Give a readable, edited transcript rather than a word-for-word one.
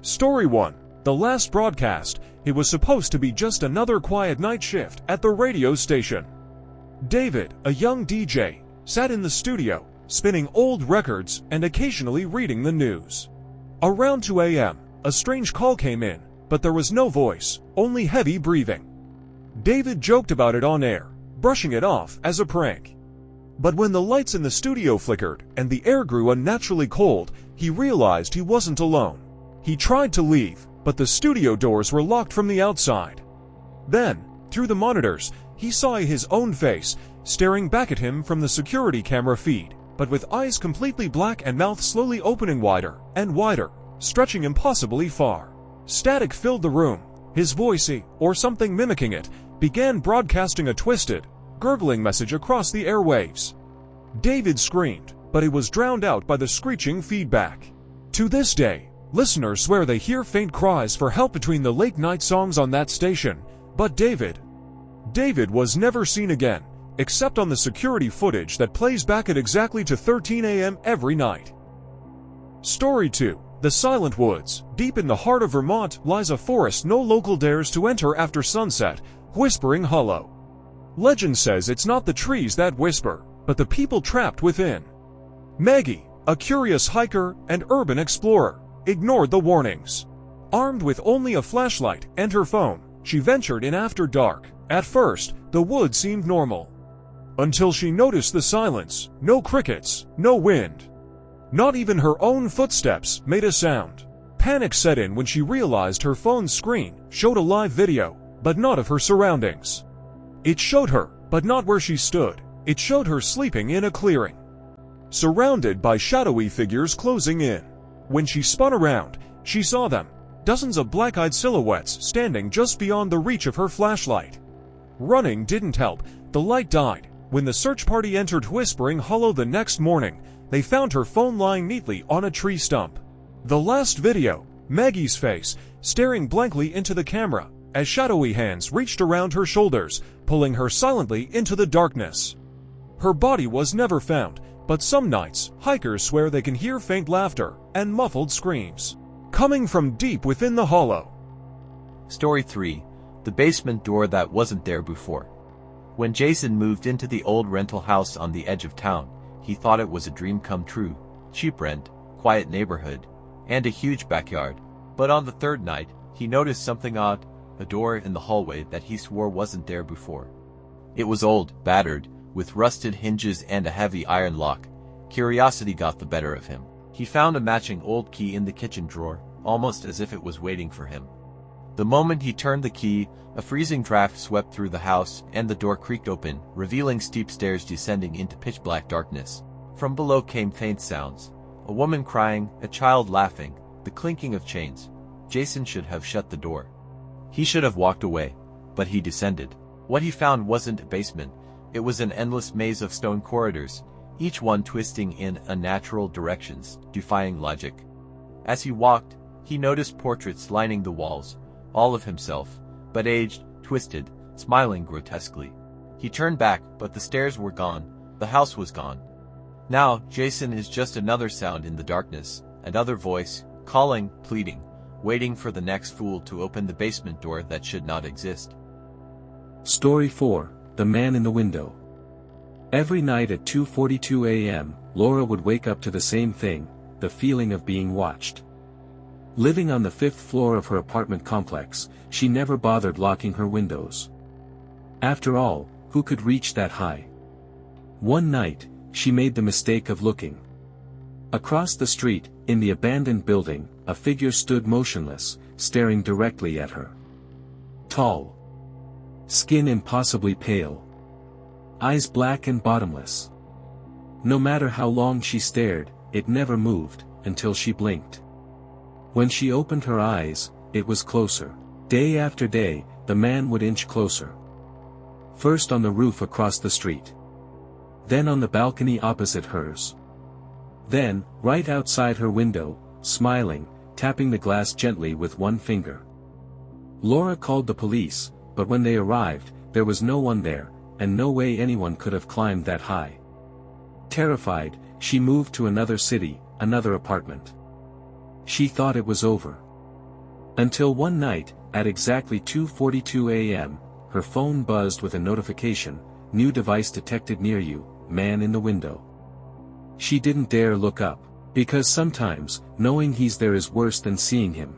Story 1. The last broadcast. It was supposed to be just another quiet night shift at the radio station. David, a young DJ, sat in the studio, spinning old records and occasionally reading the news. Around 2 a.m., a strange call came in, but there was no voice, only heavy breathing. David joked about it on air, brushing it off as a prank. But when the lights in the studio flickered and the air grew unnaturally cold, he realized he wasn't alone. He tried to leave, but the studio doors were locked from the outside. Then, through the monitors, he saw his own face, staring back at him from the security camera feed, but with eyes completely black and mouth slowly opening wider and wider, stretching impossibly far. Static filled the room. His voice, or something mimicking it, began broadcasting a twisted, gurgling message across the airwaves. David screamed, but it was drowned out by the screeching feedback. To this day, listeners swear they hear faint cries for help between the late-night songs on that station, but David was never seen again, except on the security footage that plays back at exactly to 13 a.m. every night. Story 2. The Silent Woods. Deep in the heart of Vermont lies a forest no local dares to enter after sunset, Whispering Hollow. Legend says it's not the trees that whisper, but the people trapped within. Maggie, a curious hiker and urban explorer, ignored the warnings. Armed with only a flashlight and her phone, she ventured in after dark. At first, the woods seemed normal. Until she noticed the silence, no crickets, no wind. Not even her own footsteps made a sound. Panic set in when she realized her phone's screen showed a live video, but not of her surroundings. It showed her, but not where she stood. It showed her sleeping in a clearing, surrounded by shadowy figures closing in. When she spun around, she saw them, dozens of black-eyed silhouettes standing just beyond the reach of her flashlight. Running didn't help. The light died. When the search party entered Whispering Hollow the next morning, they found her phone lying neatly on a tree stump. The last video, Maggie's face, staring blankly into the camera, as shadowy hands reached around her shoulders, pulling her silently into the darkness. Her body was never found, but some nights, hikers swear they can hear faint laughter and muffled screams coming from deep within the hollow. Story 3. The basement door that wasn't there before. When Jason moved into the old rental house on the edge of town, he thought it was a dream come true. Cheap rent, quiet neighborhood, and a huge backyard. But on the third night, he noticed something odd, a door in the hallway that he swore wasn't there before. It was old, battered, with rusted hinges and a heavy iron lock. Curiosity got the better of him. He found a matching old key in the kitchen drawer, almost as if it was waiting for him. The moment he turned the key, a freezing draft swept through the house, and the door creaked open, revealing steep stairs descending into pitch-black darkness. From below came faint sounds. A woman crying, a child laughing, the clinking of chains. Jason should have shut the door. He should have walked away, but he descended. What he found wasn't a basement. It was an endless maze of stone corridors, each one twisting in unnatural directions, defying logic. As he walked, he noticed portraits lining the walls, all of himself, but aged, twisted, smiling grotesquely. He turned back, but the stairs were gone, the house was gone. Now, Jason is just another sound in the darkness, another voice, calling, pleading, waiting for the next fool to open the basement door that should not exist. Story 4. The Man in the Window. Every night at 2:42 a.m., Laura would wake up to the same thing, the feeling of being watched. Living on the 5th floor of her apartment complex, she never bothered locking her windows. After all, who could reach that high? One night, she made the mistake of looking. Across the street, in the abandoned building, a figure stood motionless, staring directly at her. Tall. Skin impossibly pale. Eyes black and bottomless. No matter how long she stared, it never moved, until she blinked. When she opened her eyes, it was closer. Day after day, the man would inch closer. First on the roof across the street. Then on the balcony opposite hers. Then, right outside her window, smiling, tapping the glass gently with one finger. Laura called the police, but when they arrived, there was no one there, and no way anyone could have climbed that high. Terrified, she moved to another city, another apartment. She thought it was over. Until one night, at exactly 2:42 a.m., her phone buzzed with a notification, "New device detected near you, man in the window." She didn't dare look up, because sometimes, knowing he's there is worse than seeing him.